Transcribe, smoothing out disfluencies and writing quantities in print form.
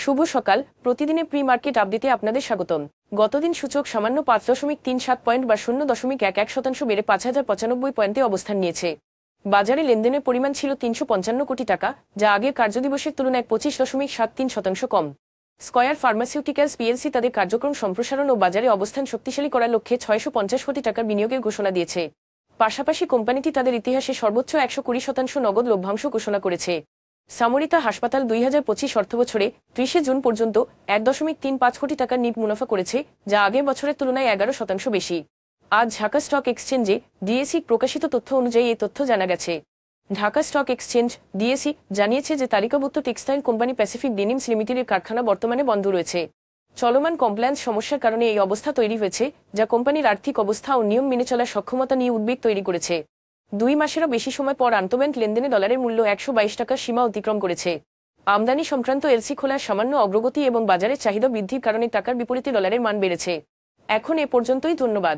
শুভ সকাল। প্রতিদিনের pre market আপডেটে আপনাদের স্বাগতম। গতদিন সূচক সামান্য 5.37 পয়েন্ট বা 0.11% বেড়ে 5095 পয়েন্টে অবস্থান নিয়েছে। বাজারে লেনদেনের পরিমাণ ছিল 355 কোটি টাকা, যা আগের কার্যদিবসের তুলনায় 25.73% কম। স্কয়ার ফার্মাসিউটিক্যালস পিএলসি তাদের কার্যক্রম সম্প্রসারণ ও বাজারে অবস্থান শক্তিশালী করার লক্ষ্যে 650 কোটি টাকার বিনিয়োগের ঘোষণা দিয়েছে। পাশাপাশি কোম্পানিটি তাদের ইতিহাসে সর্বোচ্চ 120% নগদ লভ্যাংশ ঘোষণা করেছে। সামরিতা হাসপাতাল 2025 অর্থবছরে 30 জুন পর্যন্ত 1.35 কোটি টাকার নিট মুনাফা করেছে, যা আগের বছরের তুলনায় 11% বেশি। আজ ঢাকা স্টক এক্সচেঞ্জে ডিএসই প্রকাশিত তথ্য অনুযায়ী এই তথ্য জানা গেছে। ঢাকা স্টক এক্সচেঞ্জ ডিএসই জানিয়েছে যে তালিকাভুক্ত টেক্সটাইল কোম্পানি প্যাসিফিক ডেনিমস লিমিটেডের কারখানা বর্তমানে বন্ধ রয়েছে। চলমান কমপ্লায়েন্স সমস্যার কারণে এই অবস্থা তৈরি হয়েছে, যা কোম্পানির আর্থিক অবস্থা ও নিয়ম মেনে চলার সক্ষমতা নিয়ে উদ্বেগ তৈরি করেছে। 2 মাসেরও বেশি সময় পর আন্তঃব্যাংক লেনদেনে ডলারের মূল্য 122 টাকার সীমা অতিক্রম করেছে। আমদানি সংক্রান্ত এলসি খোলার সামান্য অগ্রগতি এবং বাজারের চাহিদা বৃদ্ধির কারণে টাকার বিপরীতে ডলারের মান বেড়েছে। এখন এ পর্যন্তই। ধন্যবাদ।